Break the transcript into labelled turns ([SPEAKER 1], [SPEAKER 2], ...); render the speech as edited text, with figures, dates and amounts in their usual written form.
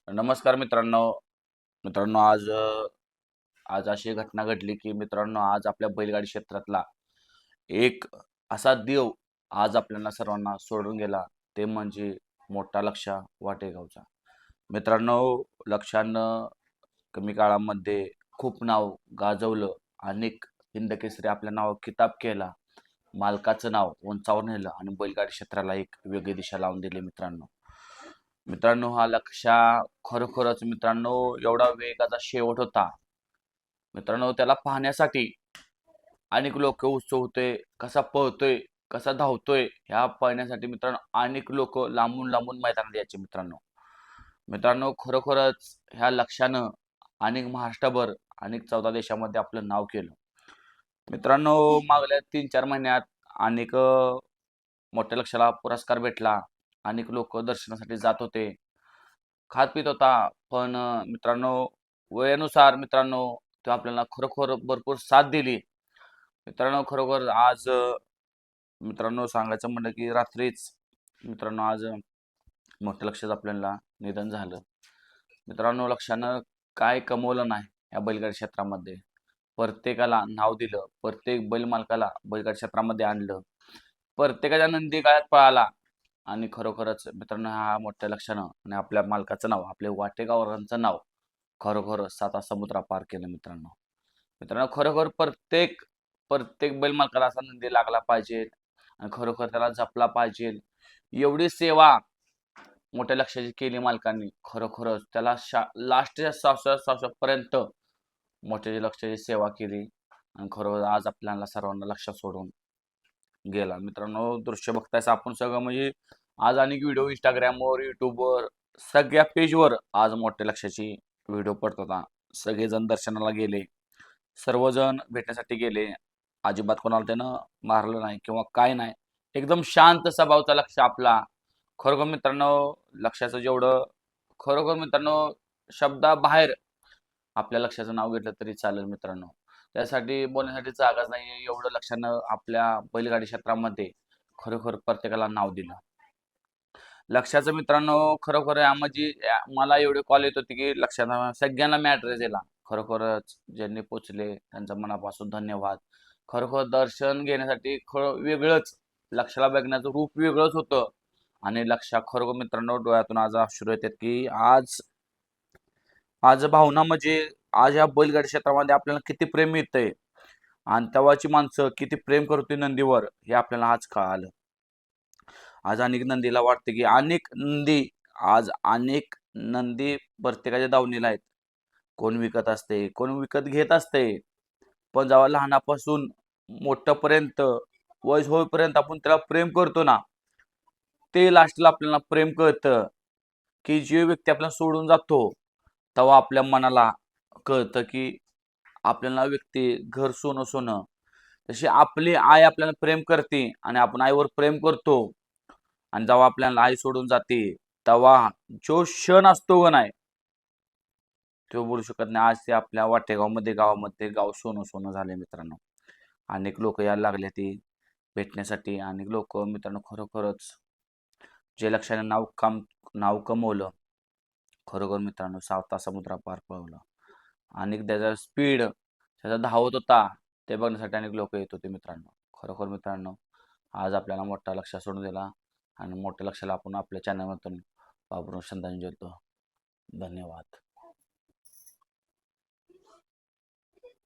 [SPEAKER 1] नमस्कार मित्रांनो. मित्रांनो आज अशी घटना घडली की मित्रांनो आज आपल्या बैलगाडी क्षेत्रातला एक असा देव आज आपल्याला सर्वांना सोडून गेला. ते म्हणजे मोठा लक्षा वाटेगावचा. मित्रांनो, लक्षानं कमी काळामध्ये खूप नाव गाजवलं. अनेक हिंदकेसरी आपल्या नाव किताब केला. मालकाचं नाव उंचावर नेलं आणि बैलगाडी क्षेत्राला एक वेगळी दिशा लावून दिली मित्रांनो. मित्रांनो, हा लक्षा खरोखरच मित्रांनो एवढा वेगाचा शेवट होता. मित्रांनो, त्याला पाहण्यासाठी अनेक लोक उत्सुक होते. कसा पळतोय, कसा धावतोय ह्या पाहण्यासाठी मित्रांनो अनेक लोक लांबून लांबून मैदानात यायचे मित्रांनो. मित्रांनो, खरोखरच ह्या लक्षानं अनेक महाराष्ट्रभर अनेक 14 देशामध्ये आपलं नाव केलं. मित्रांनो, मागल्या 3-4 महिन्यात अनेक मोठ्या लक्षाला पुरस्कार भेटला. अनेक लोक दर्शनासाठी जात होते. खात पीत होता. पण मित्रांनो, वयानुसार मित्रांनो तो आपल्याला खरोखर भरपूर साथ दिली. मित्रांनो, खरोखर आज मित्रांनो सांगायचं म्हणलं की रात्रीच मित्रांनो आज मोठ्या लक्षाचं आपल्याला निधन झालं. मित्रांनो, लक्षानं काय कमवलं नाही या बैलगाडी क्षेत्रामध्ये. प्रत्येकाला नाव दिलं. प्रत्येक बैल मालकाला बैलगाडी क्षेत्रामध्ये आणलं. प्रत्येकाच्या नंदी गळ्यात पळाला. आणि खरोखरच मित्रांनो हा मोठ्या लक्षानं आणि आपल्या मालकाचं नाव, आपले वाटेगावरांचं नाव खरोखर 7 समुद्रा पार केलं मित्रांनो. मित्रांनो, खरोखर प्रत्येक प्रत्येक बैल मालकाला असा नंदी लागला पाहिजे आणि खरोखर त्याला जपला पाहिजे. एवढी सेवा मोठ्या लक्षाची केली मालकांनी. खरोखरच त्याला लास्टच्या श्वासापर्यंत मोठ्या लक्षाची सेवा केली आणि खरोखर आज आपल्याला सर्वांना लक्षात सोडून गेला. मित्रांनो, दृश्य बघतायच आपण सगळं म्हणजे आज अनेक व्हिडिओ इंस्टाग्रामवर, युट्यूबवर सगळ्या पेजवर आज मोठ्या लक्षाची व्हिडिओ पडत होता. सगळेजण दर्शनाला गेले. सर्वजण भेटण्यासाठी गेले. अजिबात कोणाला त्यानं मारलं नाही किंवा काय नाही. एकदम शांत स्वभावचा लक्ष आपला. खरोखर मित्रांनो, लक्षाचं जेवढं खरोखर मित्रांनो शब्दाबाहेर आपल्या लक्षाचं नाव घेतलं तरी चालेल मित्रांनो. त्यासाठी बोलण्यासाठी जागाच नाही. एवढं लक्षानं आपल्या बैलगाडी क्षेत्रामध्ये खरोखर प्रत्येकाला नाव दिलं. लक्षाचं मित्रांनो खरोखर यामध्ये मला एवढे कॉल येत होते की लक्षानं सगळ्यांना मी ॲड्रेस दिला. खरोखरच ज्यांनी पोचले त्यांचं मनापासून धन्यवाद. खरोखर दर्शन घेण्यासाठी वेगळंच लक्षाला बघण्याचं रूप वेगळंच होतं आणि लक्षा खरोखर मित्रांनो डोळ्यातून आज अश्रू येतात की आज आज भावना म्हणजे आज या बैलगाडी क्षेत्रामध्ये आपल्याला किती प्रेम मिळतंय आणि तेव्हाची माणसं किती प्रेम करतोय नंदीवर हे आपल्याला आज कळालं. आज अनेक नंदीला वाटते की अनेक नंदी प्रत्येकाच्या दावणीला आहेत. कोण विकत असते, कोण विकत घेत असते. पण जेव्हा लहानापासून मोठ्यापर्यंत वय होईपर्यंत आपण त्याला प्रेम करतो ना, ते लास्टला आपल्याला प्रेम कळतं की जे व्यक्ती आपल्याला सोडून जातो तेव्हा आपल्या मनाला कळतं की आपल्याला व्यक्ती घर सोनं सोनं. तशी आपली आई आपल्याला प्रेम करते आणि आपण आईवर प्रेम करतो आणि जेव्हा आपल्याला आई सोडून जाते तेव्हा जो क्षण असतो का नाही तो बोलू शकत नाही. आज ते आपल्या गावामध्ये गाव सोनं सोनं झाले मित्रांनो. अनेक लोक यायला लागले ती भेटण्यासाठी. अनेक लोक मित्रांनो खरोखरच जे लक्षाने नाव कमवलं. खरोखर मित्रांनो 7 समुद्रा पार पळवलं. आणि त्याचा स्पीड त्याचा धावत होता ते बघण्यासाठी अनेक लोक येत होते मित्रांनो. खरोखर मित्रांनो आज आपल्याला मोठा लक्ष सोडून दिला आणि मोठ्या लक्षाला आपण आपल्या चॅनलमधून वापरून श्रद्धांजली देतो. धन्यवाद.